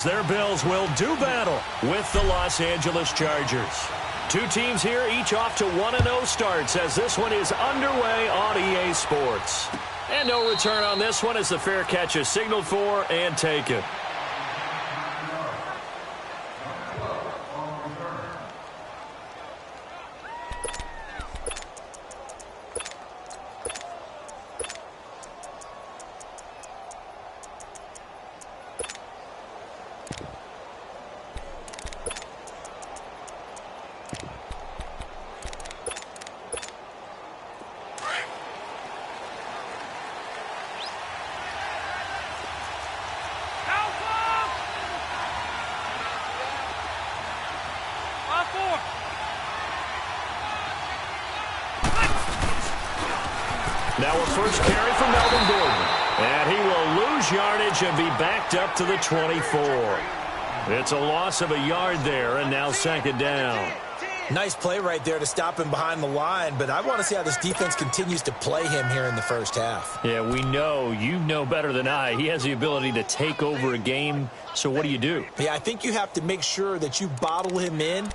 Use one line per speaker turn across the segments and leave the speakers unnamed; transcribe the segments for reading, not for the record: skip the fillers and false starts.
Their Bills will do battle with the Los Angeles Chargers. Two teams here, each off to 1-0 starts as this one is underway on EA Sports. And no return on this one as the fair catch is signaled for and taken. Now a first carry for Melvin Gordon. And he will lose yardage and be backed up to the 24. It's a loss of a yard there, and now second down.
Nice play right there to stop him behind the line, but I want to see how this defense continues to play him here in the first half.
Yeah, we know. You know better than I. He has the ability to take over a game, so what do?
Yeah, I think you have to make sure that you bottle him in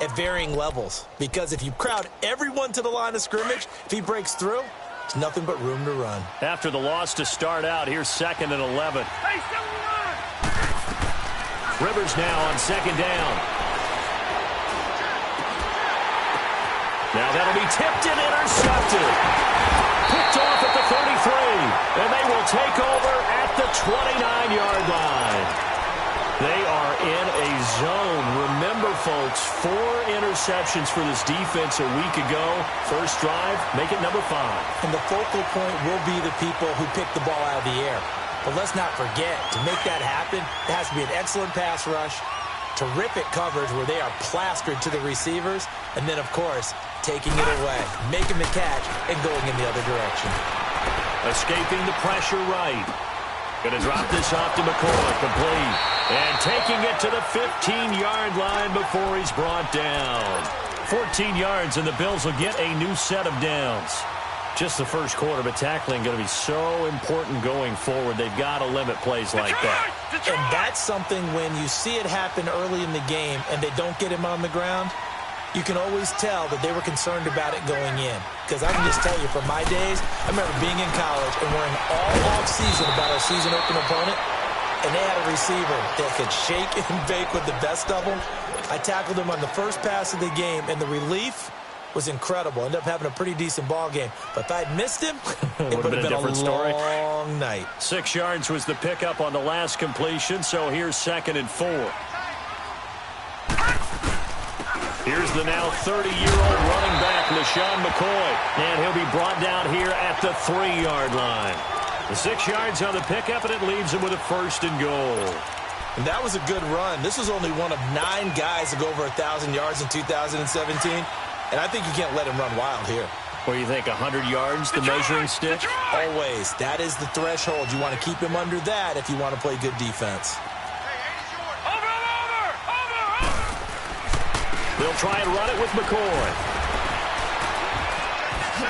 at varying levels, because if you crowd everyone to the line of scrimmage, if he breaks through, there's nothing but room to run.
After the loss to start out, here's 2nd and 11. Rivers now on second down. Now that'll be tipped and intercepted. Picked off at the 33. And they will take over at the 29-yard line. They are in a zone. Remember, folks, 4 interceptions for this defense a week ago. First drive, make it number 5.
And the focal point will be the people who pick the ball out of the air. But let's not forget, to make that happen, it has to be an excellent pass rush, terrific coverage where they are plastered to the receivers, and then, of course, taking it away, making the catch, and going in the other direction.
Escaping the pressure right. Going to drop this off to McCoy, complete. And taking it to the 15-yard line before he's brought down. 14 yards, and the Bills will get a new set of downs. Just the first quarter, but tackling going to be so important going forward. They've got to limit plays like that.
And that's something when you see it happen early in the game and they don't get him on the ground, you can always tell that they were concerned about it going in. Because I can just tell you, from my days, I remember being in college and worrying all off-season about our season-opening opponent, and they had a receiver that could shake and bake with the best of them. I tackled him on the first pass of the game, and the relief was incredible. Ended up having a pretty decent ball game. But if I'd missed him, it would have been a different story. Long night.
6 yards was the pickup on the last completion, so here's 2nd and 4. Here's the now 30-year-old running back, LaShawn McCoy. And he'll be brought down here at the 3-yard line. The 6 yards on the pickup, and it leaves him with a 1st and goal.
And that was a good run. This was only one of 9 guys to go over 1,000 yards in 2017. And I think you can't let him run wild here.
What do you think, 100 yards, the measuring stick?
Always. That is the threshold. You want to keep him under that if you want to play good defense.
They'll try and run it with McCoy.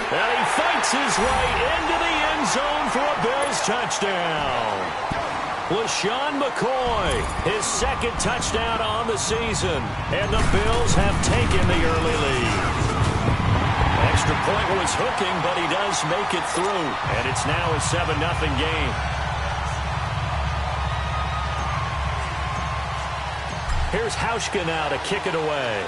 And he fights his way into the end zone for a Bills touchdown. LaShawn McCoy, his 2nd touchdown on the season. And the Bills have taken the early lead. Extra point was hooking, but he does make it through. And it's now a 7-0 game. Here's Hauschka now to kick it away.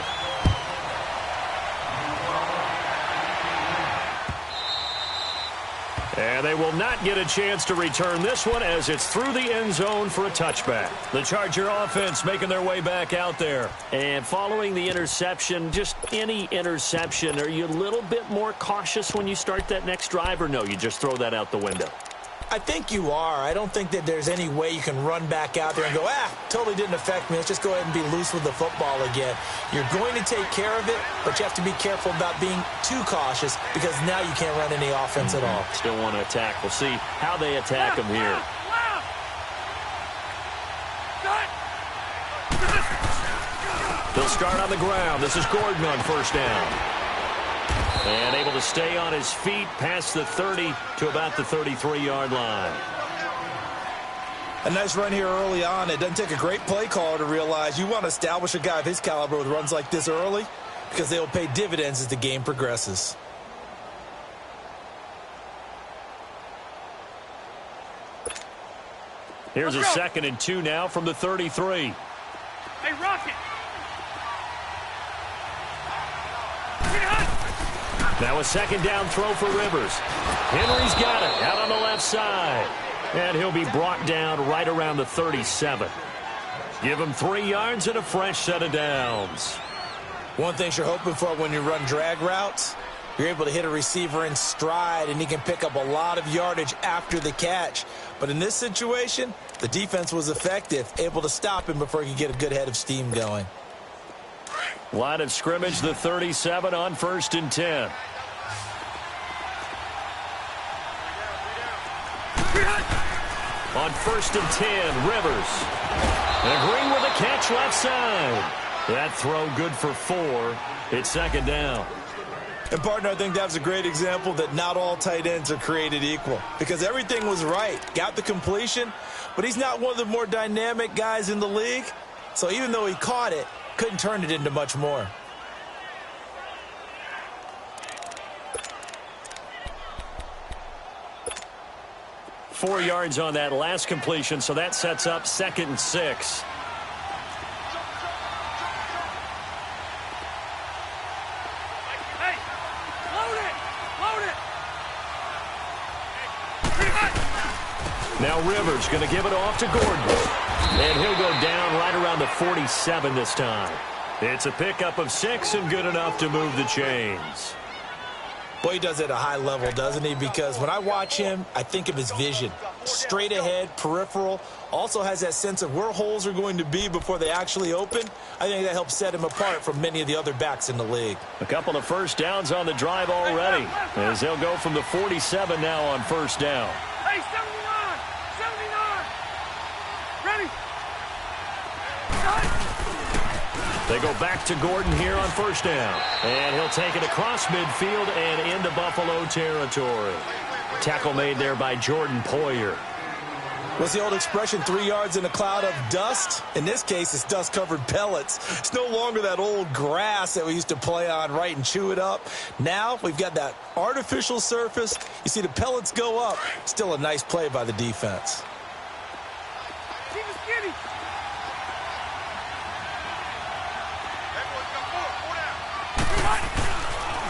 And they will not get a chance to return this one as it's through the end zone for a touchback. The Charger offense making their way back out there. And following the interception, just any interception, are you a little bit more cautious when you start that next drive, or no, you just throw that out the window?
I think you are. I don't think that there's any way you can run back out there and go, totally didn't affect me. Let's just go ahead and be loose with the football again. You're going to take care of it, but you have to be careful about being too cautious because now you can't run any offense at all.
Still want to attack. We'll see how they attack him here. They'll start on the ground. This is Gordon on first down. And able to stay on his feet past the 30 to about the 33-yard line.
A nice run here early on. It doesn't take a great play caller to realize you want to establish a guy of his caliber with runs like this early because they will pay dividends as the game progresses.
Here's a 2nd and 2 now from the 33.
Hey, Rocket!
Now a 2nd down throw for Rivers. Henry's got it out on the left side. And he'll be brought down right around the 37. Give him 3 yards and a fresh set of downs.
One thing you're hoping for when you run drag routes, you're able to hit a receiver in stride, and he can pick up a lot of yardage after the catch. But in this situation, the defense was effective, able to stop him before he could get a good head of steam going.
Line of scrimmage, the 37 on 1st and 10. On 1st and 10, Rivers. And Green with a catch left side. That throw good for 4. It's 2nd down.
And, partner, I think that was a great example that not all tight ends are created equal because everything was right. Got the completion, but he's not one of the more dynamic guys in the league. So even though he caught it, couldn't turn it into much more.
Four yards on that last completion, so that sets up 2nd and 6.
Hey, load it! Load it!
Now Rivers going to give it off to Gordon. And he'll go down right around the 47 this time. It's a pickup of 6 and good enough to move the chains.
Boy, he does it at a high level, doesn't he? Because when I watch him, I think of his vision. Straight ahead, peripheral. Also has that sense of where holes are going to be before they actually open. I think that helps set him apart from many of the other backs in the league.
A couple of first downs on the drive already, as they'll go from the 47 now on 1st down.
Hey, 79! 79! Ready?
They go back to Gordon here on 1st down. And he'll take it across midfield and into Buffalo territory. Tackle made there by Jordan Poyer.
What's the old expression, 3 yards in a cloud of dust? In this case, it's dust-covered pellets. It's no longer that old grass that we used to play on, right, and chew it up. Now we've got that artificial surface. You see the pellets go up. Still a nice play by the defense.
Keep it skinny!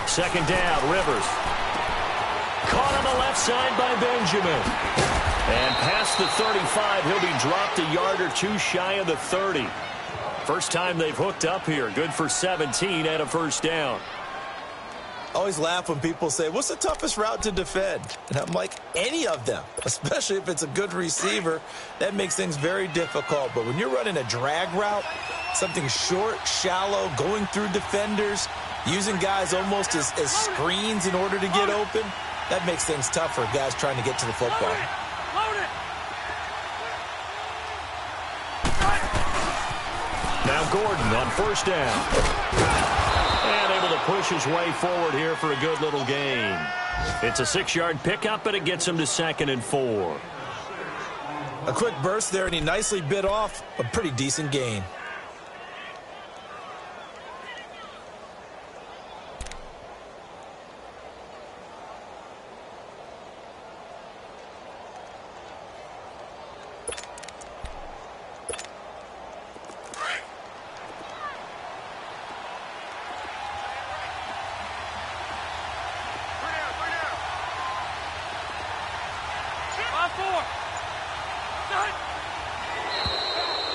2nd down, Rivers. Caught on the left side by Benjamin. And past the 35, he'll be dropped a yard or 2 shy of the 30. First time they've hooked up here. Good for 17 and a 1st down.
I always laugh when people say, what's the toughest route to defend? And I'm like, any of them, especially if it's a good receiver. That makes things very difficult. But when you're running a drag route, something short, shallow, going through defenders, using guys almost as screens in order to get open, that makes things tough for guys trying to get to the football.
Load it!
Now Gordon on 1st down. And able to push his way forward here for a good little gain. It's a 6-yard pickup, but it gets him to 2nd and 4.
A quick burst there, and he nicely bit off a pretty decent gain.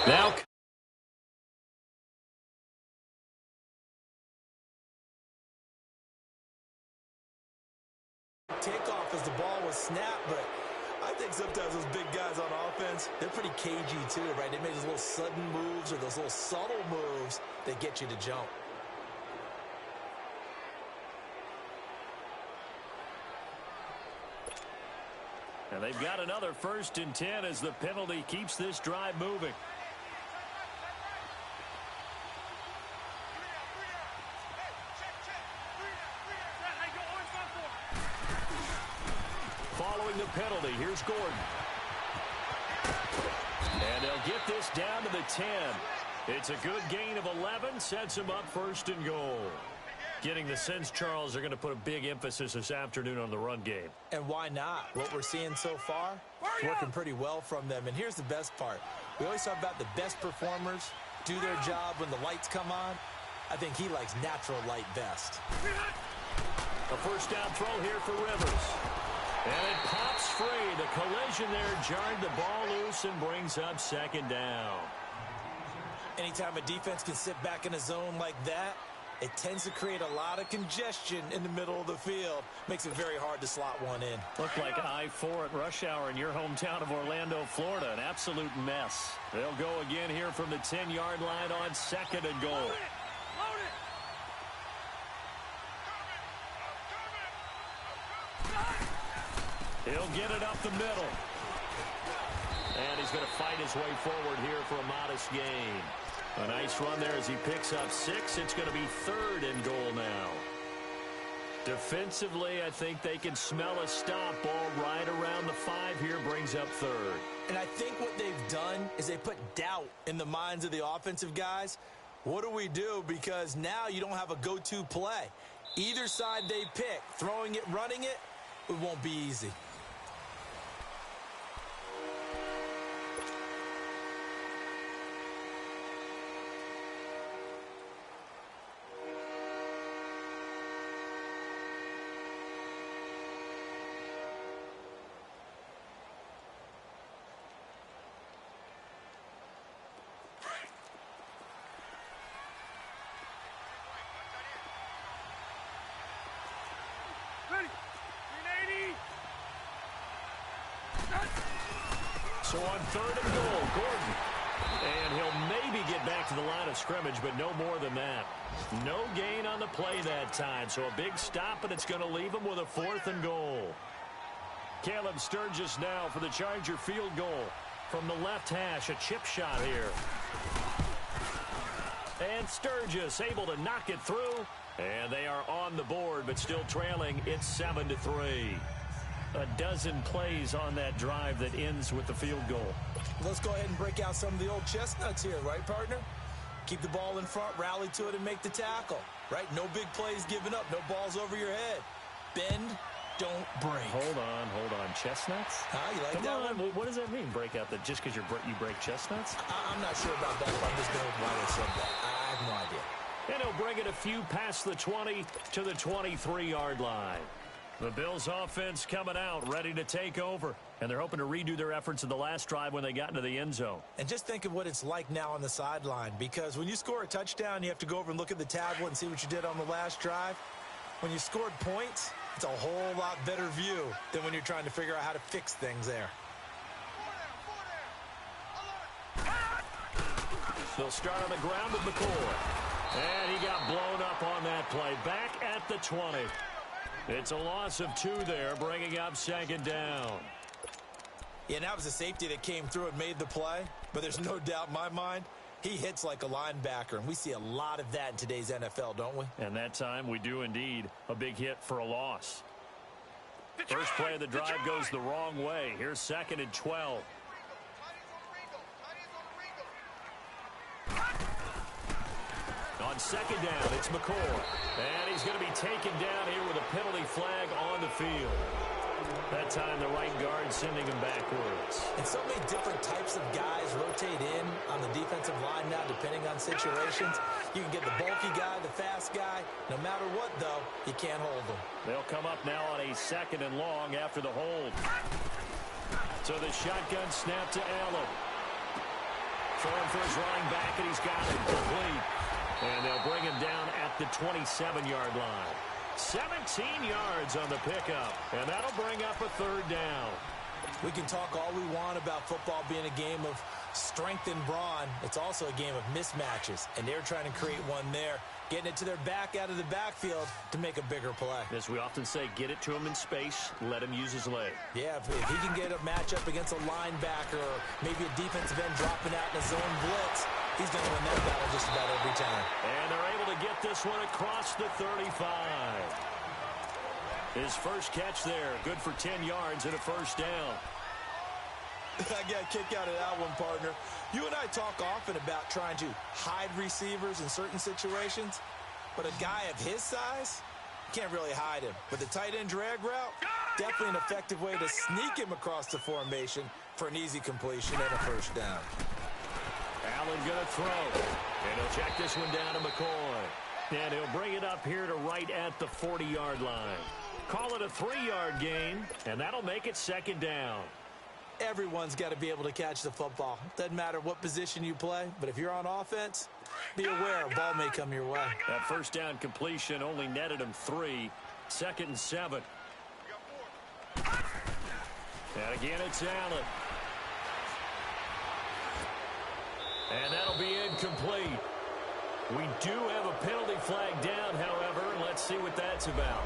Now
takeoff as the ball was snapped, but I think sometimes those big guys on offense, they're pretty cagey too, right? They make those little sudden moves or those little subtle moves that get you to jump.
and they've got another 1st and 10 as the penalty keeps this drive moving. Following the penalty, here's Gordon. they'll get this down to the 10. It's a good gain of 11, sets them up 1st and goal. Getting the sense, Charles, they're going to put a big emphasis this afternoon on the run game.
And why not? What we're seeing so far, it's working pretty well from them. And here's the best part. We always talk about the best performers do their job when the lights come on. I think he likes natural light best.
A first down throw here for Rivers. And it pops free. The collision there jarred the ball loose and brings up 2nd down.
Anytime a defense can sit back in a zone like that, it tends to create a lot of congestion in the middle of the field. Makes it very hard to slot one in.
Looked like I-4 at rush hour in your hometown of Orlando, Florida. An absolute mess. They'll go again here from the 10-yard line on 2nd and goal.
Load it! Load it!
He'll get it up the middle. And he's going to fight his way forward here for a modest gain. A nice run there as he picks up 6. It's going to be 3rd and goal now. Defensively, I think they can smell a stop. Ball right around the 5 here, brings up 3rd.
And I think what they've done is they put doubt in the minds of the offensive guys. What do we do? Because now you don't have a go-to play. Either side they pick, throwing it, running it, it won't be easy.
Ready! 380!
So on 3rd and goal, Gordon. And he'll maybe get back to the line of scrimmage, but no more than that. No gain on the play that time. So a big stop, and it's going to leave him with a 4th and goal. Caleb Sturgis now for the Charger field goal. From the left hash, a chip shot here. And Sturgis able to knock it through. And they are on the board, but still trailing. It's 7-3. A dozen plays on that drive that ends with the field goal.
Let's go ahead and break out some of the old chestnuts here, right, partner? Keep the ball in front, rally to it, and make the tackle, right? No big plays given up, no balls over your head. Bend, don't break.
Hold on. Chestnuts?
You like
Come
that
on.
one?
What does that mean, break out? That just because you break chestnuts?
I'm not sure about that, but I'm just going with why they said that. I have no idea.
And he'll bring it a few past the 20 to the 23-yard line. The Bills' offense coming out, ready to take over. And they're hoping to redo their efforts in the last drive when they got into the end zone.
And just think of what it's like now on the sideline. Because when you score a touchdown, you have to go over and look at the tablet and see what you did on the last drive. When you scored points, it's a whole lot better view than when you're trying to figure out how to fix things there.
They'll start on the ground with McCoy. And he got blown up on that play. Back at the 20. It's a loss of 2 there, bringing up 2nd down.
Yeah, and that was a safety that came through and made the play. But there's no doubt in my mind, he hits like a linebacker. And we see a lot of that in today's NFL, don't we?
And that time we do indeed. A big hit for a loss. First play of the drive goes the wrong way. Here's 2nd and 12. On 2nd down, it's McCoy. And he's going to be taken down here with a penalty flag on the field. That time, the right guard sending him backwards.
And so many different types of guys rotate in on the defensive line now, depending on situations. You can get the bulky guy, the fast guy. No matter what, though, you can't hold them.
They'll come up now on a 2nd and long after the hold. So the shotgun snap to Allen. Throwing for his running back, and he's got it complete. And they'll bring him down at the 27-yard line. 17 yards on the pickup, and that'll bring up a 3rd down.
We can talk all we want about football being a game of strength and brawn. It's also a game of mismatches, and they're trying to create one there, getting it to their back out of the backfield to make a bigger play.
As we often say, get it to him in space, let him use his leg.
Yeah, if he can get a matchup against a linebacker or maybe a defensive end dropping out in a zone blitz, he's going to win that battle just about every time.
And they're able to get this one across the 35. His first catch there, good for 10 yards and a 1st down.
I got a kick out of that one, partner. You and I talk often about trying to hide receivers in certain situations, but a guy of his size, can't really hide him. But the tight end drag route, definitely an effective way to sneak him across the formation for an easy completion and a first down.
Allen going to throw, and he'll check this one down to McCoy. And he'll bring it up here to right at the 40-yard line. Call it a 3-yard gain, and that'll make it second down.
Everyone's got to be able to catch the football. Doesn't matter what position you play, but if you're on offense, be aware a ball may come your way.
That first down completion only netted him 3. 2nd and 7. And again, it's Allen. And that'll be incomplete. We do have a penalty flag down, however. Let's see what that's about.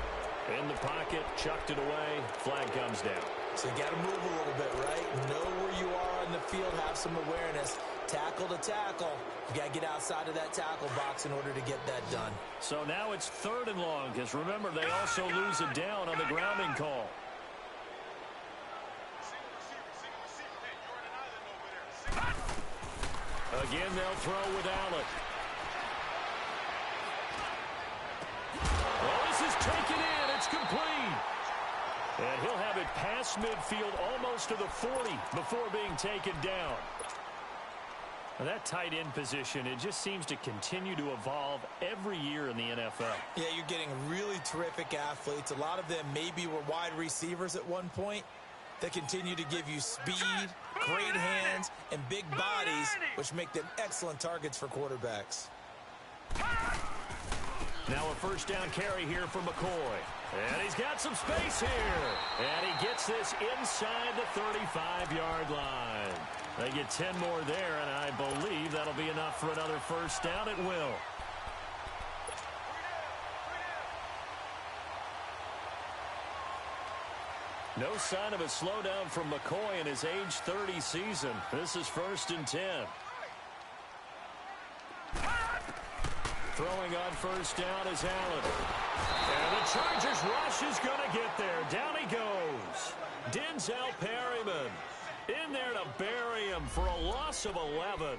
In the pocket, chucked it away. Flag comes down.
So you got to move a little bit, right? Know where you are on the field, have some awareness. Tackle to tackle. You got to get outside of that tackle box in order to get that done.
So now it's 3rd and long, because remember, they also lose a down on the grounding call. Again, they'll throw with Allen. Well, this is taken in. It's complete. And he'll have it past midfield almost to the 40 before being taken down. Now, that tight end position, it just seems to continue to evolve every year in the NFL.
Yeah, you're getting really terrific athletes. A lot of them maybe were wide receivers at one point. They continue to give you speed, great hands, and big bodies, which make them excellent targets for quarterbacks.
Now a first down carry here for McCoy. And he's got some space here. And he gets this inside the 35-yard line. They get 10 more there, and I believe that'll be enough for another first down. It will. No sign of a slowdown from McCoy in his age 30 season. This is 1st and 10. Throwing on first down is Allen. And the Chargers rush is going to get there. Down he goes. Denzel Perryman in there to bury him for a loss of 11.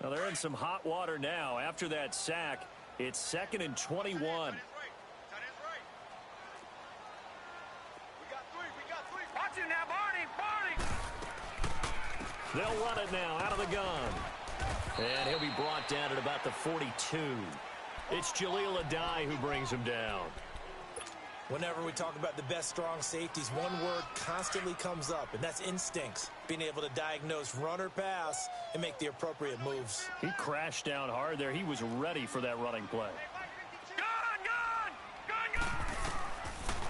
Well, they're in some hot water now. After that sack, it's 2nd and 21.
Watch it now, Barney!
They'll run it now out of the gun. And he'll be brought down at about the 42. It's Jaleel Adai who brings him down.
Whenever we talk about the best strong safeties, one word constantly comes up, and that's instincts. Being able to diagnose run or pass and make the appropriate moves.
He crashed down hard there. He was ready for that running play.
Gun!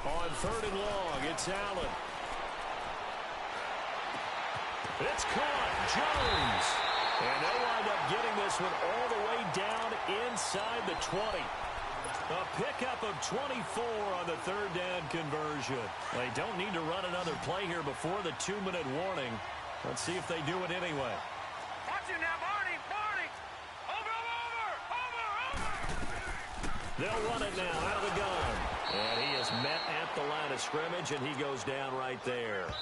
On 3rd and long, it's Allen. It's caught. Jones. And they'll wind up getting this one all the way down inside the 20. A pickup of 24 on the 3rd down conversion. They don't need to run another play here before the 2-minute warning. Let's see if they do it anyway.
Watch it now, Barney! Over!
They'll run it now out of the gun. And he is met at the line of scrimmage, and he goes down right there.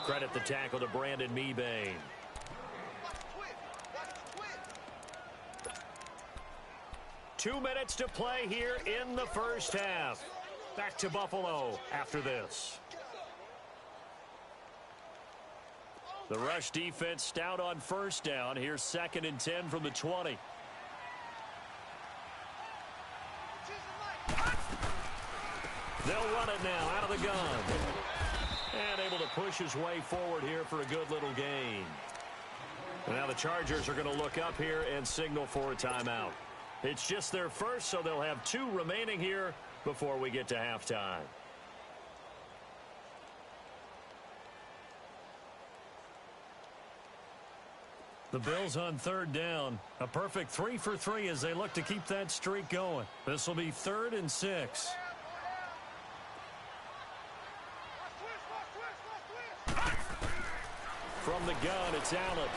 Credit the tackle to Brandon Mebane. 2 minutes to play here in the first half. Back to Buffalo after this. The rush defense stout on first down. Here's 2nd and 10 from the 20. They'll run it now out of the gun. And able to push his way forward here for a good little gain. And now the Chargers are going to look up here and signal for a timeout. It's just their first, so they'll have 2 remaining here before we get to halftime. The Bills on 3rd down. A perfect 3 for 3 as they look to keep that streak going. This will be 3rd and 6. From the gun, it's Allen.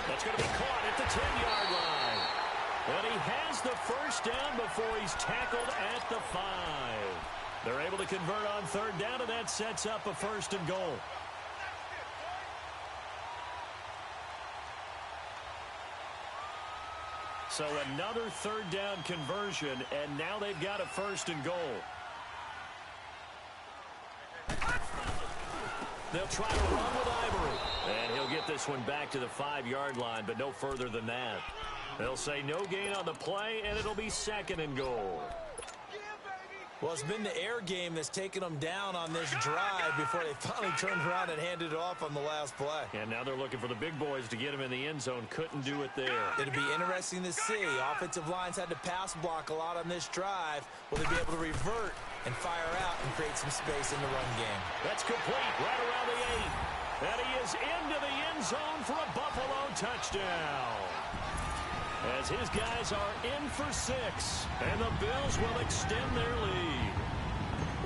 That's going to be caught at the 10-yard line. And he has the first down before he's tackled at the 5. They're able to convert on third down, and that sets up a first and goal. So another third down conversion, and now they've got a first and goal. They'll try to run with Ivory. And he'll get this one back to the 5-yard line, but no further than that. They'll say no gain on the play, and it'll be second and goal.
Well, it's been the air game that's taken them down on this drive before they finally turned around and handed it off on the last play.
And now they're looking for the big boys to get him in the end zone. Couldn't do it there.
It'll be interesting to see. Offensive lines had to pass block a lot on this drive. Will they be able to revert and fire out and create some space in the run game?
That's complete right around the 8. And he is into the end zone for a Buffalo touchdown. As his guys are in for 6, and the Bills will extend their lead.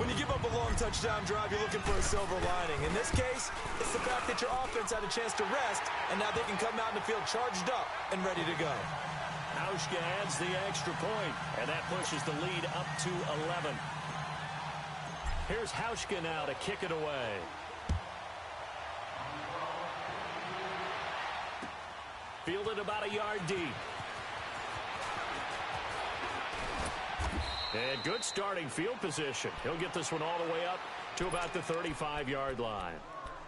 When you give up a long touchdown drive, you're looking for a silver lining. In this case, it's the fact that your offense had a chance to rest, and now they can come out in the field charged up and ready to go.
Hauschka adds the extra point, and that pushes the lead up to 11. Here's Hauschka now to kick it away. Fielded about a yard deep. And good starting field position. He'll get this one all the way up to about the 35-yard line.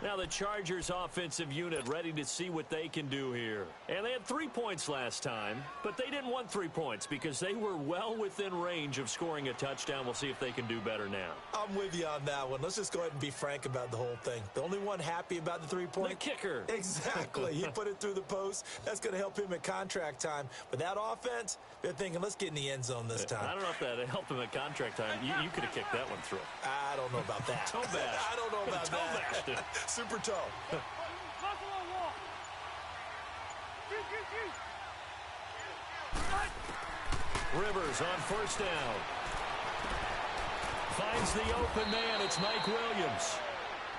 Now the Chargers offensive unit ready to see what they can do here. And they had 3 points last time, but they didn't want 3 points because they were well within range of scoring a touchdown. We'll see if they can do better now.
I'm with you on that one. Let's just go ahead and be frank about the whole thing. The only one happy about the 3-point?
The kicker.
Exactly. He put it through the post. That's going to help him at contract time. But that offense, they're thinking, let's get in the end zone this time.
I don't know if that helped him at contract time. You could have kicked that one through.
I don't know about that.
Toe bash.
I don't know about
Toe
that. Super toe.
Rivers on first down. Finds the open man. It's Mike Williams.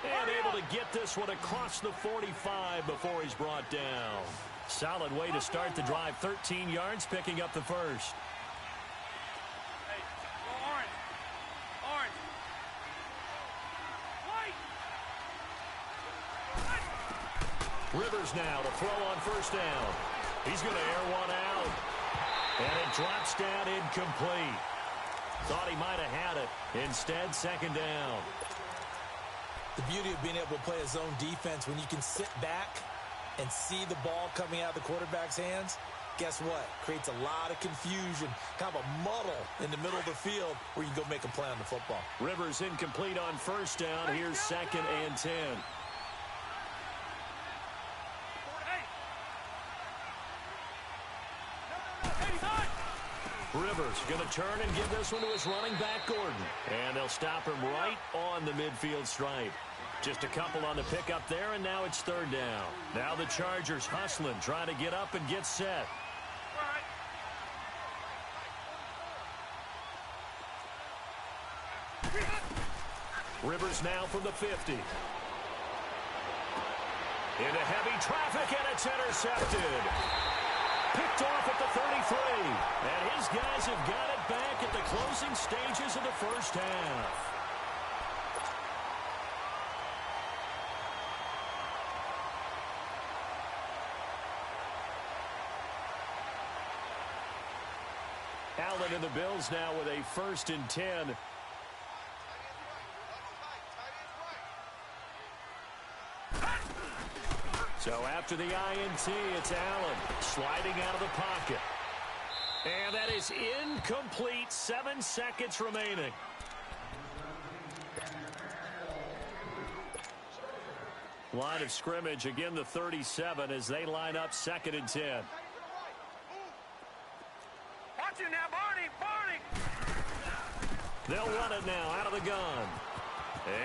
And able to get this one across the 45 before he's brought down. Solid way to start the drive. 13 yards, picking up the first. Rivers now to throw on first down. He's going to air one out. And it drops down incomplete. Thought he might have had it. Instead, second down.
The beauty of being able to play a zone defense when you can sit back and see the ball coming out of the quarterback's hands, guess what? Creates a lot of confusion, kind of a muddle in the middle of the field where you can go make a play on the football.
Rivers incomplete on first down. Here's 2nd and 10. Rivers going to turn and give this one to his running back, Gordon. And they'll stop him right on the midfield stripe. Just a couple on the pickup there, and now it's third down. Now the Chargers hustling, trying to get up and get set. Rivers now from the 50. Into heavy traffic, and it's intercepted. Picked off at the 33. And his guys have got it back at the closing stages of the first half. Allen and the Bills now with a 1st and 10. So after the INT, it's Allen sliding out of the pocket. And that is incomplete. 7 seconds remaining. Line of scrimmage, again the 37 as they line up 2nd and 10.
Watch it now, Barney! Barney!
They'll run it now out of the gun.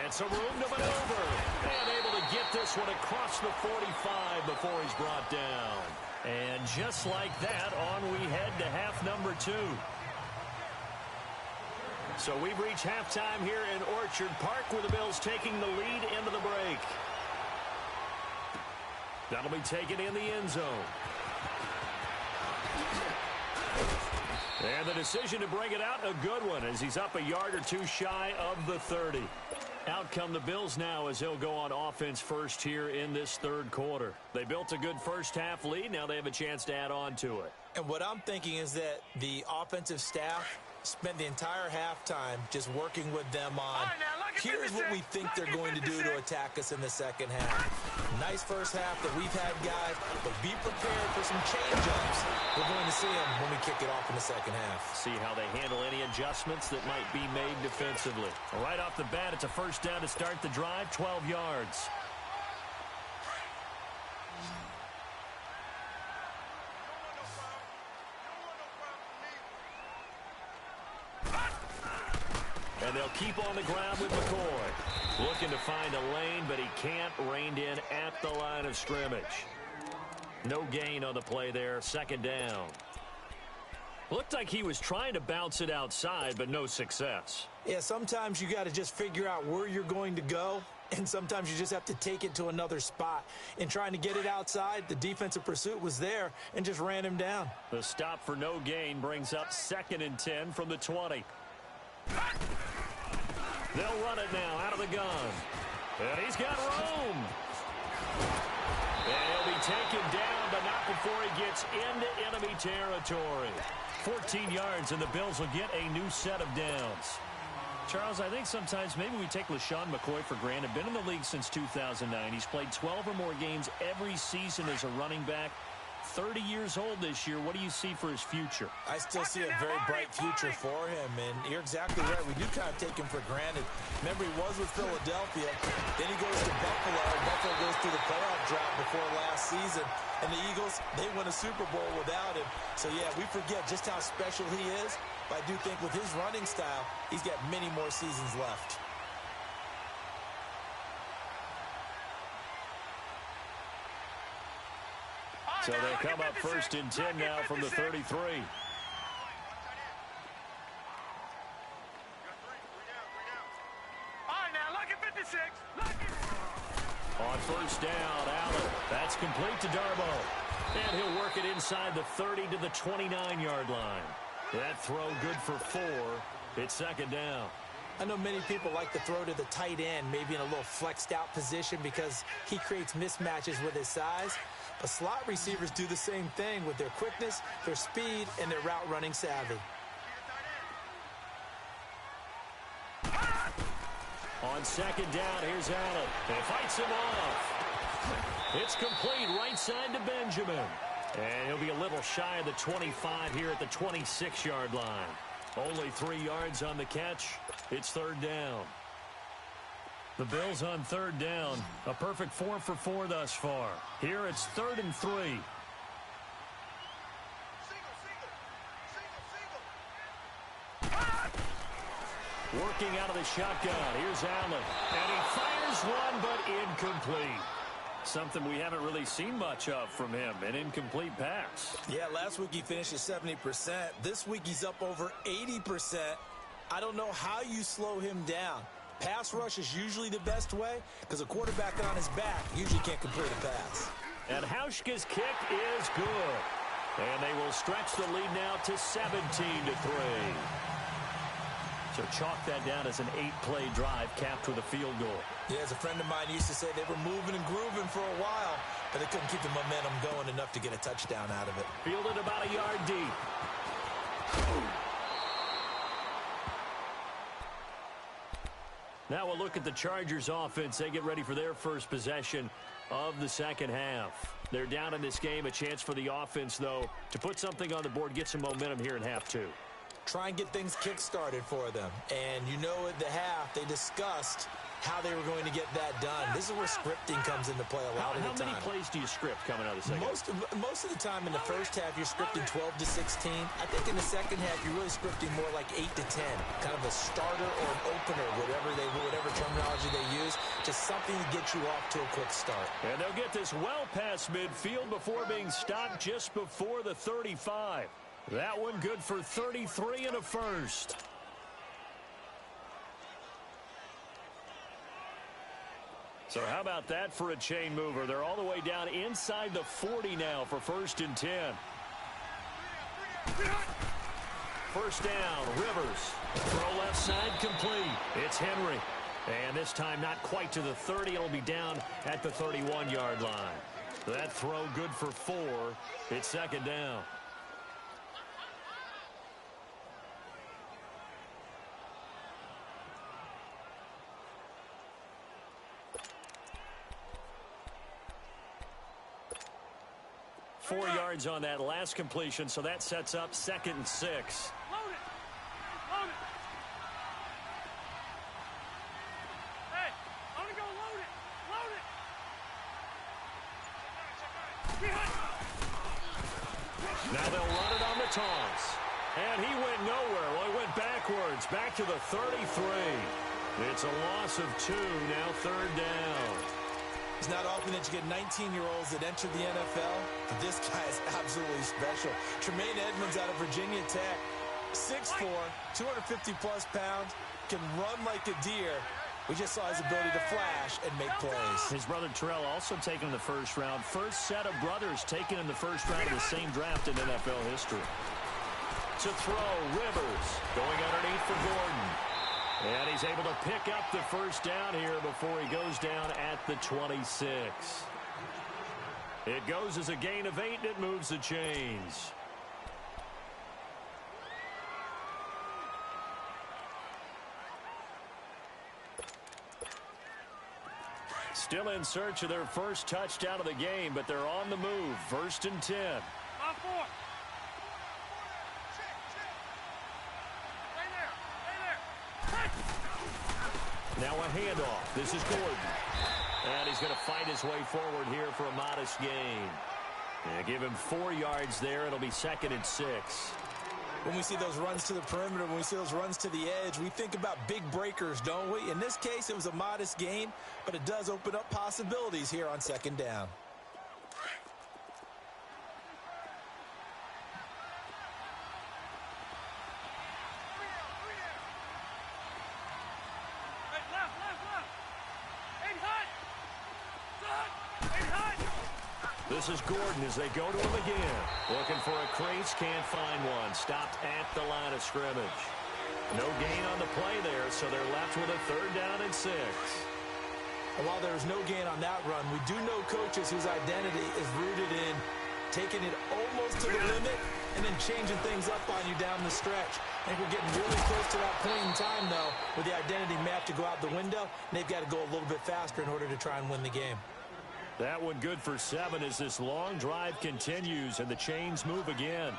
And some room to maneuver. And able to get this one across the 45 before he's brought down. And just like that, on we head to half number 2. So we've reached halftime here in Orchard Park, where the Bills taking the lead into the break. That'll be taken in the end zone. And the decision to bring it out, a good one, as he's up a yard or two shy of the 30. Out come the Bills now as they'll go on offense first here in this third quarter. They built a good first-half lead. Now they have a chance to add on to it.
And what I'm thinking is that the offensive staff spent the entire halftime just working with them on, here's what we think they're going to do to attack us in the second half. Nice first half that we've had, guys, but be prepared for some change-ups. We're going to see them when we kick it off in the second half.
See how they handle any adjustments that might be made defensively. Right off the bat, it's a first down to start the drive, 12 yards. And they'll keep on the ground with McCoy. Looking to find a lane, but he can't. Reined in at the line of scrimmage. No gain on the play there. Second down. Looked like he was trying to bounce it outside, but no success.
Yeah, sometimes you got to just figure out where you're going to go, and sometimes you just have to take it to another spot. In trying to get it outside, the defensive pursuit was there and just ran him down.
The stop for no gain brings up 2nd and 10 from the 20. They'll run it now out of the gun. And he's got room. And he'll be taken down, but not before he gets into enemy territory. 14 yards, and the Bills will get a new set of downs. Charles, I think sometimes maybe we take LaShawn McCoy for granted. Been in the league since 2009. He's played 12 or more games every season as a running back. 30 years old this year. What do you see for his future?
I still see a very bright future for him, and you're exactly right. We do kind of take him for granted. Remember, he was with Philadelphia. Then he goes to Buffalo. Buffalo goes through the playoff drought before last season. And the Eagles, they win a Super Bowl without him. So, yeah, we forget just how special he is. But I do think with his running style, he's got many more seasons left.
So they come up 1st and 10 now from the 33. On first down, Allen. That's complete to Darboh. And he'll work it inside the 30 to the 29-yard line. That throw good for 4. It's 2nd down.
I know many people like to throw to the tight end, maybe in a little flexed out position because he creates mismatches with his size. But slot receivers do the same thing with their quickness, their speed, and their route running savvy.
On 2nd down, here's Allen. And fights him off. It's complete right side to Benjamin. And he'll be a little shy of the 25 here at the 26-yard line. Only 3 yards on the catch. It's 3rd down. The Bills on 3rd down. A perfect 4 for 4 thus far. Here it's 3rd and 3. Working out of the shotgun. Here's Allen. And he fires one, but incomplete. Something we haven't really seen much of from him, an incomplete pass.
Yeah, last week he finished at 70%. This week he's up over 80%. I don't know how you slow him down. Pass rush is usually the best way because a quarterback on his back usually can't complete a pass.
And Hauschka's kick is good. And they will stretch the lead now to 17-3. So chalk that down as an 8-play drive capped with a field goal.
Yeah, as a friend of mine used to say, they were moving and grooving for a while, but they couldn't keep the momentum going enough to get a touchdown out of it.
Fielded about a yard deep. Now we'll look at the Chargers offense. They get ready for their first possession of the second half. They're down in this game. A chance for the offense, though, to put something on the board, get some momentum here in half 2.
Try and get things kick-started for them. And you know at the half, they discussed how they were going to get that done. This is where scripting comes into play a lot of the time.
How many plays do you script coming out of the second half?
Most of the time in the first half, you're scripting 12 to 16. I think in the second half, you're really scripting more like 8 to 10. Kind of a starter or an opener, whatever terminology they use. Just something to get you off to a quick start.
And they'll get this well past midfield before being stopped just before the 35. That one good for 33 and a first. So how about that for a chain mover? They're all the way down inside the 40 now for 1st and 10. First down, Rivers. Throw left side, complete. It's Henry. And this time not quite to the 30. It'll be down at the 31-yard line. That throw good for 4. It's 2nd down. Four yards on that last completion, so that sets up 2nd and 6.
Load it. Load it. Hey, I'm going to go load it. Load it.
Now they'll run it on the toss. And he went nowhere. Well, he went backwards, back to the 33. It's a loss of 2, now 3rd down.
It's not often that you get 19-year-olds that enter the NFL, but this guy is absolutely special. Tremaine Edmonds out of Virginia Tech, 6'4", 250-plus pounds, can run like a deer. We just saw his ability to flash and make plays.
His brother Terrell also taken in the 1st round. First set of brothers taken in the 1st round of the same draft in NFL history. To throw, Rivers going underneath for Gordon. And he's able to pick up the 1st down here before he goes down at the 26. It goes as a gain of 8, and it moves the chains. Still in search of their first touchdown of the game, but they're on the move. 1st and 10.
Line 4.
Now a handoff. This is Gordon. And he's going to fight his way forward here for a modest gain. Give him 4 yards there. It'll be 2nd and 6.
When we see those runs to the perimeter, when we see those runs to the edge, we think about big breakers, don't we? In this case, it was a modest gain, but it does open up possibilities here on 2nd down.
This is Gordon as they go to him again. Looking for a crease, can't find one. Stopped at the line of scrimmage. No gain on the play there, so they're left with a 3rd down and 6.
And while there's no gain on that run, we do know coaches whose identity is rooted in taking it almost to the limit and then changing things up on you down the stretch. I think we're getting really close to that point in time, though, where the identity may have to go out the window, and they've got to go a little bit faster in order to try and win the game.
That one good for 7 as this long drive continues and the chains move again.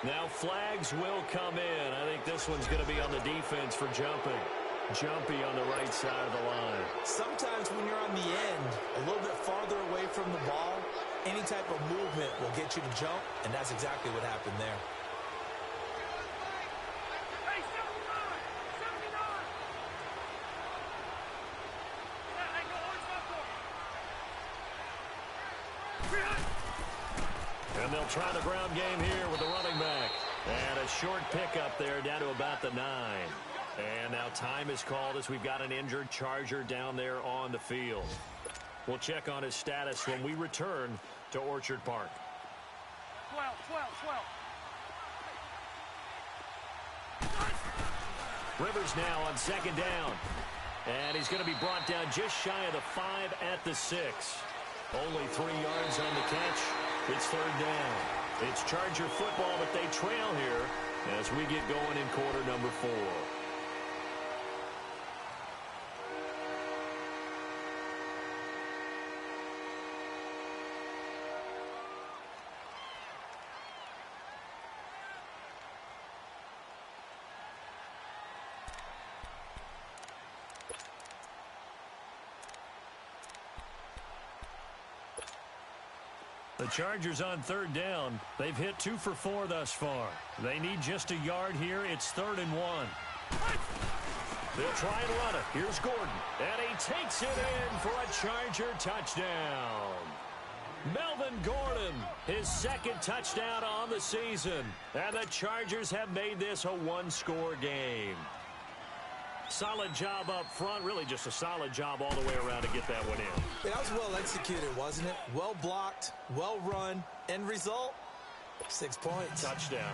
Now flags will come in. I think this one's going to be on the defense for jumping. Jumpy on the right side of the line.
Sometimes when you're on the end, a little bit farther away from the ball, any type of movement will get you to jump, and that's exactly what happened there.
Hey, 79! 79!
And they'll try the ground game here with the running back. And a short pickup there down to about the 9. And now time is called as we've got an injured Charger down there on the field. We'll check on his status when we return to Orchard Park.
12.
Rivers now on 2nd down. And he's going to be brought down just shy of the 5 at the 6. Only 3 yards on the catch. It's 3rd down. It's Charger football, but they trail here as we get going in quarter number 4. The Chargers on 3rd down. They've hit 2 for 4 thus far. They need just a yard here. It's 3rd and 1. They'll try and run it. Here's Gordon. And he takes it in for a Charger touchdown. Melvin Gordon, his second touchdown on the season. And the Chargers have made this a one-score game. Solid job up front. Really just a solid job all the way around to get that one in.
That was well executed, wasn't it? Well blocked, well run. End result, 6 points.
Touchdown.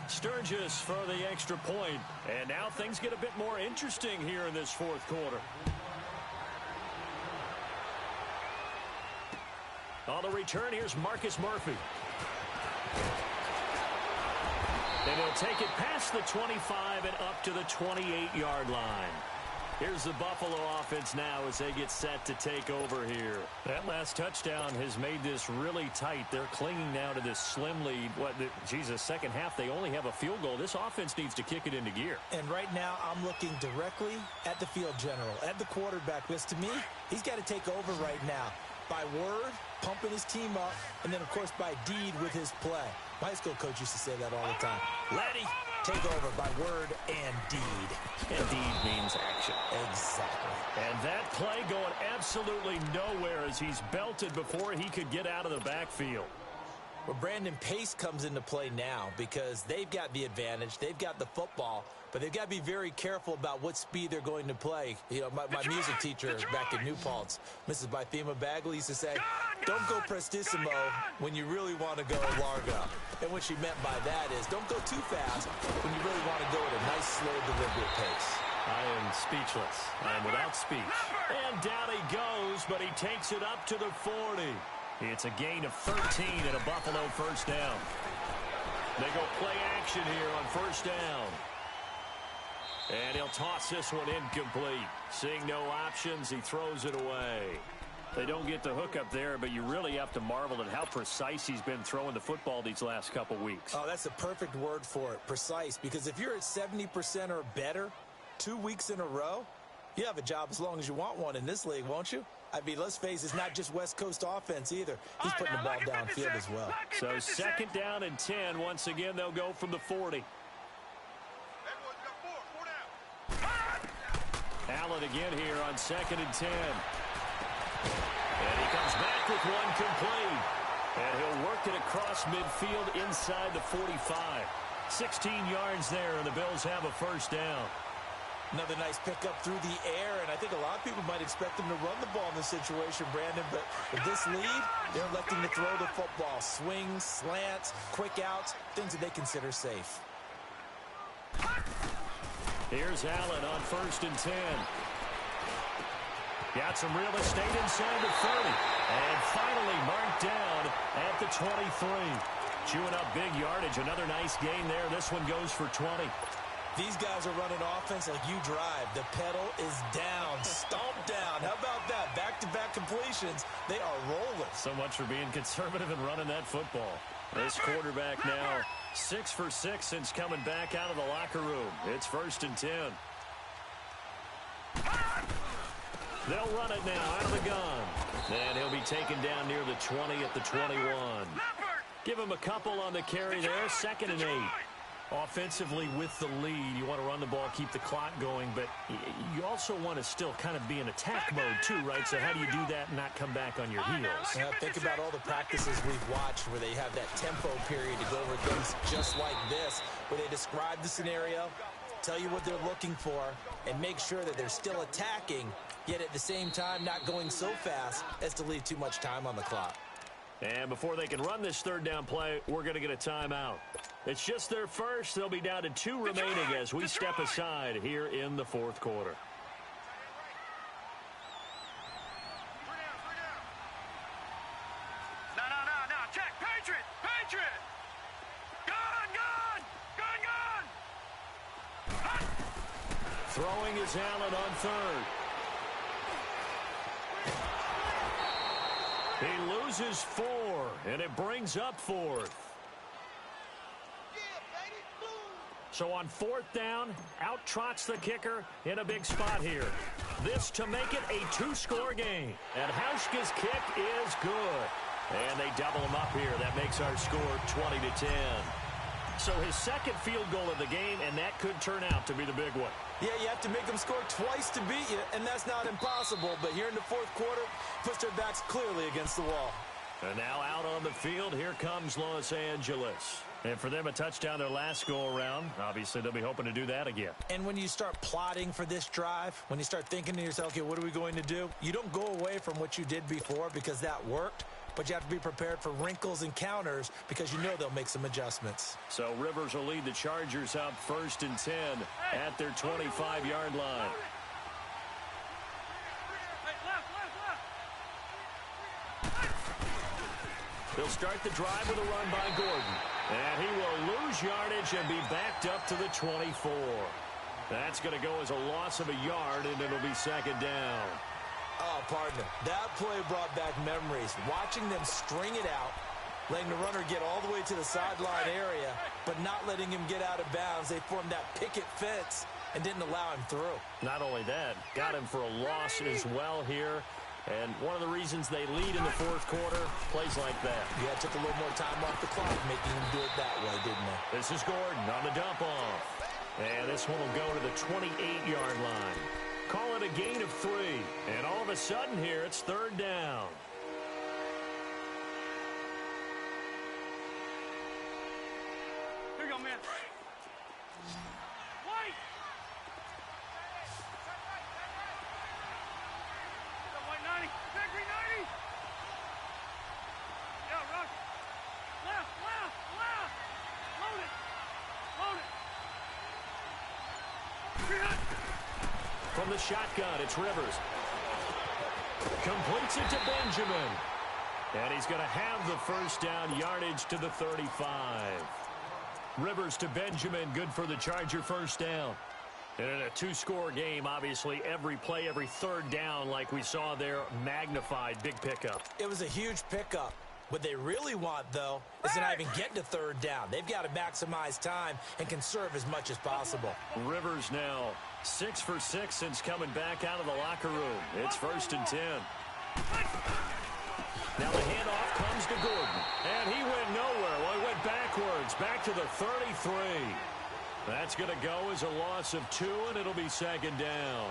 Sturgis for the extra point. And now things get a bit more interesting here in this fourth quarter. On the return, here's Marcus Murphy. And he'll take it past the 25 and up to the 28-yard line. Here's the Buffalo offense now as they get set to take over here. That last touchdown has made this really tight. They're clinging now to this slim lead. Second half, they only have a field goal. This offense needs to kick it into gear.
And right now, I'm looking directly at the field general, at the quarterback. Because to me, he's got to take over right now. By word, pumping his team up, and then, of course, by deed with his play. My high school coach used to say that all the time. Laddie, take over by word and deed.
And deed means action.
Exactly.
And that play going absolutely nowhere as he's belted before he could get out of the backfield.
Well, Brandon, pace comes into play now because they've got the advantage. They've got the football, but they've got to be very careful about what speed they're going to play. You know, my music teacher back in New Paltz, Mrs. Bythema Bagley, used to say, don't go prestissimo when you really want to go largo. And what she meant by that is don't go too fast when you really want to go at a nice, slow, deliberate pace.
I am speechless. I am without speech. And down he goes, but he takes it up to the 40. It's a gain of 13 and a Buffalo first down. They go play action here on first down. And he'll toss this one incomplete. Seeing no options, he throws it away. They don't get the hook up there, but you really have to marvel at how precise he's been throwing the football these last couple weeks.
Oh, that's a perfect word for it, precise. Because if you're at 70% or better 2 weeks in a row, you have a job as long as you want one in this league, won't you? I mean, let's face it, it's not just West Coast offense either. He's putting the ball downfield as well.
So second down and 10. Once again, they'll go from the 40. Allen again here on second and 10. And he comes back with one complete. And he'll work it across midfield inside the 45. 16 yards there, and the Bills have a first down.
Another nice pickup through the air, and I think a lot of people might expect them to run the ball in this situation, Brandon, but with this lead, they're electing to throw the football. Swings, slants, quick outs, things that they consider safe.
Here's Allen on first and 10. Got some real estate inside the 30, and finally marked down at the 23. Chewing up big yardage, another nice gain there. This one goes for 20.
These guys are running offense like you drive. The pedal is down, stomped down. How about that? Back-to-back completions. They are rolling.
So much for being conservative and running that football. This quarterback now 6 for 6 since coming back out of the locker room. It's first and 10. They'll run it now out of the gun. And he'll be taken down near the 20 at the 21. Give him a couple on the carry there. Second and 8. Offensively with the lead, you want to run the ball, keep the clock going, but you also want to still kind of be in attack mode too, right? So how do you do that and not come back on your heels?
Yeah, think about all the practices we've watched where they have that tempo period to go over things just like this, where they describe the scenario, tell you what they're looking for, and make sure that they're still attacking, yet at the same time not going so fast as to leave too much time on the clock.
And before they can run this third down play, we're going to get a timeout. It's just their first. They'll be down to 2 remaining as we step aside here in the fourth quarter.
No. Check. Patriot. Gun.
Throwing is Allen on third. He loses 4, and it brings up 4th. So on 4th down, out trots the kicker in a big spot here. This to make it a 2-score game. And Hauschka's kick is good. And they double him up here. That makes our score 20-10. So his second field goal of the game, and that could turn out to be the big one.
Yeah, you have to make them score twice to beat you, and that's not impossible. But here in the fourth quarter, puts their backs clearly against the wall.
And now out on the field, here comes Los Angeles. And for them, a touchdown their last go-around. Obviously, they'll be hoping to do that again.
And when you start plotting for this drive, when you start thinking to yourself, okay, what are we going to do? You don't go away from what you did before because that worked, but you have to be prepared for wrinkles and counters because you know they'll make some adjustments.
So Rivers will lead the Chargers up 1st and 10 at their 25-yard line. They'll start the drive with a run by Gordon. And he will lose yardage and be backed up to the 24. That's going to go as a loss of a yard, and it'll be 2nd down.
Oh, partner, that play brought back memories. Watching them string it out, letting the runner get all the way to the sideline area, but not letting him get out of bounds. They formed that picket fence and didn't allow him through.
Not only that, got him for a loss as well here. And one of the reasons they lead in the fourth quarter, plays like that.
Yeah, it took a little more time off the clock, making him do it that way, didn't they?
This is Gordon on the dump off. And this one will go to the 28-yard line. Call it a gain of 3. And all of a sudden here, it's 3rd down.
Here you go, man. White! White 90. Victory 90! Yeah, Rock. Left, left, left! Load it! Load it!
From the shotgun, it's Rivers. Completes it to Benjamin. And he's going to have the 1st down, yardage to the 35. Rivers to Benjamin, good for the Charger 1st down. And in a 2-score game, obviously, every play, every 3rd down, like we saw there, magnified, big pickup.
It was a huge pickup. What they really want, though, is to not even get to 3rd down. They've got to maximize time and conserve as much as possible.
Rivers now 6 for 6 since coming back out of the locker room. It's 1st and 10. Now the handoff comes to Gordon. And he went nowhere. Well, he went backwards, back to the 33. That's going to go as a loss of 2, and it'll be 2nd down.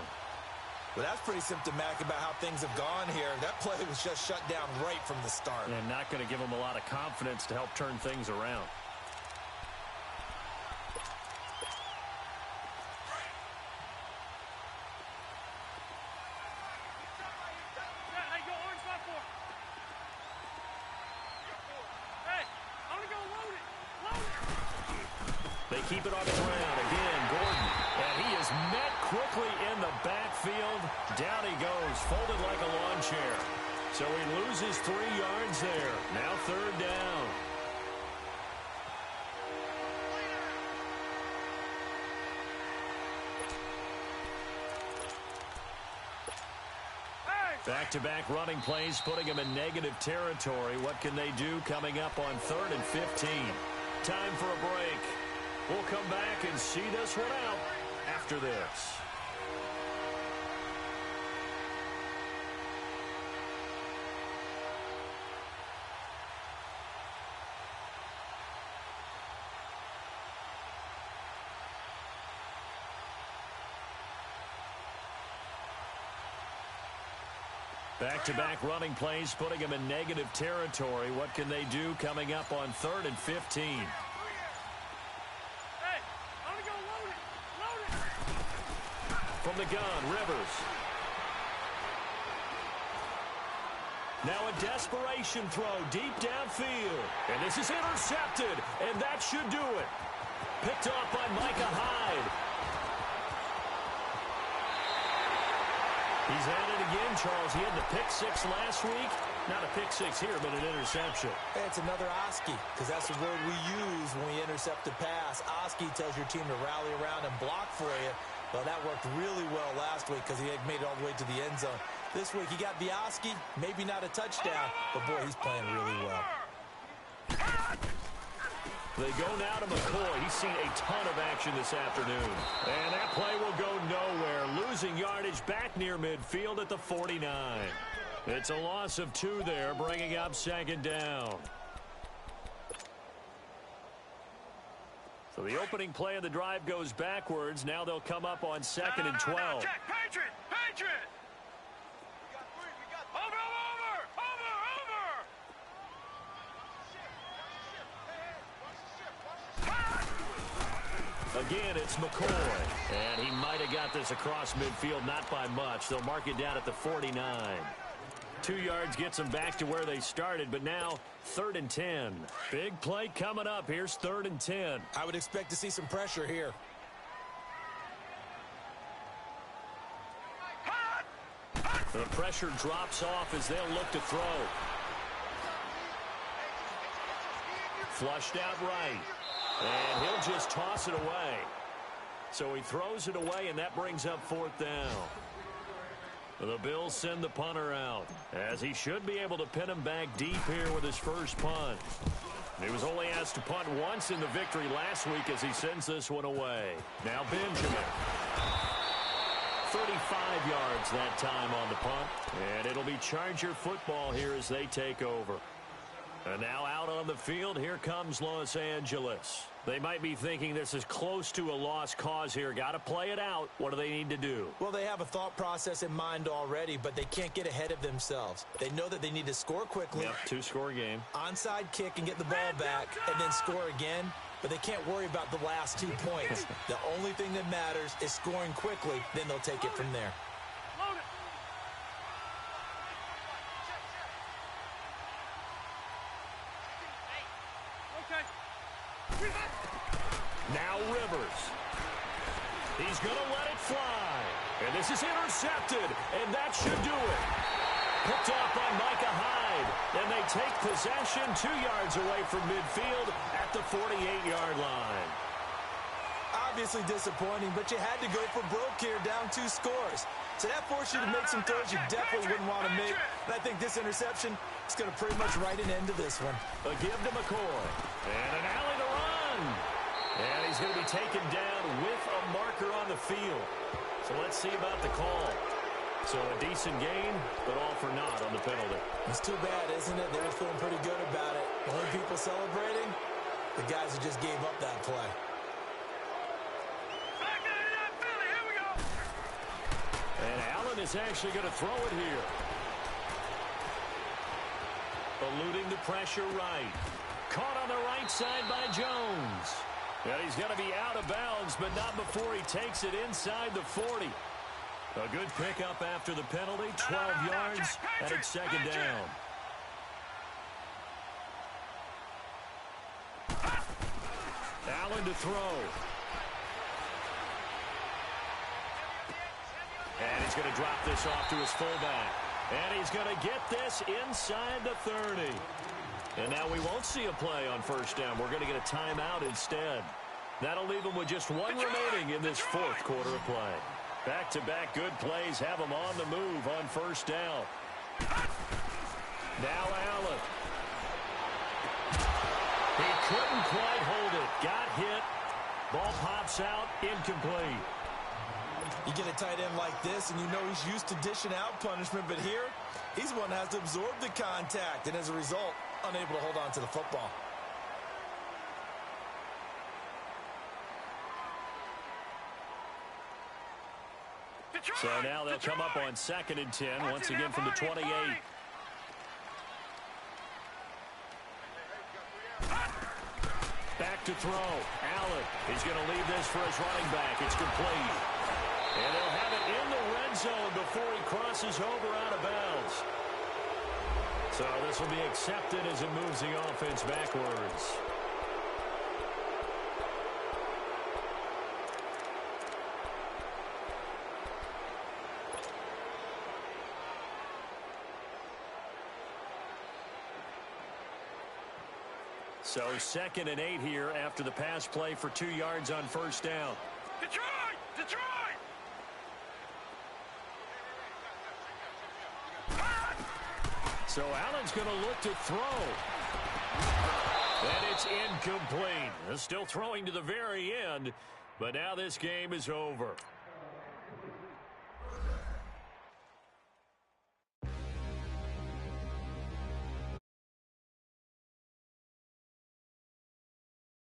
Well, that's pretty symptomatic about how things have gone here. That play was just shut down right from the start.
And not going to give them a lot of confidence to help turn things around.
Hey, go orange 5-4. Hey, I'm going to go load it. Load it.
They keep it on the ground. Again, Gordon. And he is met quickly in the backfield. Down he goes, folded like a lawn chair. So he loses 3 yards there. Now 3rd down. Back-to-back running plays, putting him in negative territory. What can they do coming up on 3rd and 15? Time for a break. We'll come back and see this one out after this. Back-to-back running plays, putting him in negative territory. What can they do coming up on 3rd and 15?
Hey, I'm going to go load it. Load it.
From the gun, Rivers. Now a desperation throw deep downfield. And this is intercepted, and that should do it. Picked off by Micah Hyde. He's at it again, Charles. He had the pick 6 last week. Not a pick 6 here, but an interception.
Hey, it's another Oski, because that's the word we use when we intercept a pass. Oski tells your team to rally around and block for you. Well, that worked really well last week because he had made it all the way to the end zone. This week, he got the Oski, maybe not a touchdown, but boy, he's playing really well.
They go now to McCoy. He's seen a ton of action this afternoon. And that play will go nowhere. Losing yardage back near midfield at the 49. It's a loss of 2 there, bringing up 2nd down. So the opening play of the drive goes backwards. Now they'll come up on 2nd and 12.
Check, Patriot! Patriot! Over!
Again, it's McCoy. And he might have got this across midfield, not by much. They'll mark it down at the 49. 2 yards gets them back to where they started, but now 3rd and 10. Big play coming up. Here's 3rd and 10.
I would expect to see some pressure here.
The pressure drops off as they'll look to throw. Flushed out right. And he'll just toss it away. So he throws it away, and that brings up 4th down. The Bills send the punter out, as he should be able to pin him back deep here with his first punt. He was only asked to punt once in the victory last week as he sends this one away. Now Benjamin. 35 yards that time on the punt, and it'll be Charger football here as they take over. And now out on the field, here comes Los Angeles. They might be thinking this is close to a lost cause here. Got to play it out. What do they need to do?
Well, they have a thought process in mind already, but they can't get ahead of themselves. They know that they need to score quickly.
Yep, 2-score game.
Onside kick and get the ball back and then score again. But they can't worry about the last 2 points. The only thing that matters is scoring quickly. Then they'll take it from there.
Load it! Okay.
Now Rivers. He's going to let it fly. And this is intercepted, and that should do it. Picked off by Micah Hyde. And they take possession 2 yards away from midfield at the 48-yard line.
Obviously disappointing, but you had to go for broke here, down 2 scores. So that forced you to make some throws you definitely wouldn't want to make. And I think this interception is going to pretty much write an end to this one.
A give to McCoy. And an alley to run. And he's going to be taken down with a marker on the field. So let's see about the call. So a decent gain, but all for naught on the penalty.
It's too bad, isn't it? They were feeling pretty good about it. The only people celebrating, the guys who just gave up that play.
Back into that Philly. Here we go.
And Allen is actually going to throw it here. Eluding the pressure right. Caught on the right side by Jones. And he's going to be out of bounds, but not before he takes it inside the 40. A good pickup after the penalty, 12 yards, and it's 2nd down. Allen to throw. And he's going to drop this off to his fullback. And he's going to get this inside the 30. And now we won't see a play on 1st down. We're going to get a timeout instead. That'll leave them with just 1 remaining in this 4th quarter of play. Back-to-back good plays have them on the move on 1st down. Now Allen. He couldn't quite hold it. Got hit. Ball pops out. Incomplete.
You get a tight end like this, and you know he's used to dishing out punishment, but here, he's the one that has to absorb the contact, and as a result, unable to hold on to the football.
So now they'll come up on 2nd and 10, once again from the 28. Back to throw. Allen. He's going to leave this for his running back. It's complete. And they'll have it in the red zone before he crosses over out of bounds. So this will be accepted as it moves the offense backwards. So 2nd and 8 here after the pass play for 2 yards on 1st down.
Detroit! Detroit!
So Allen's going to look to throw. And it's incomplete. Still throwing to the very end, but now this game is over.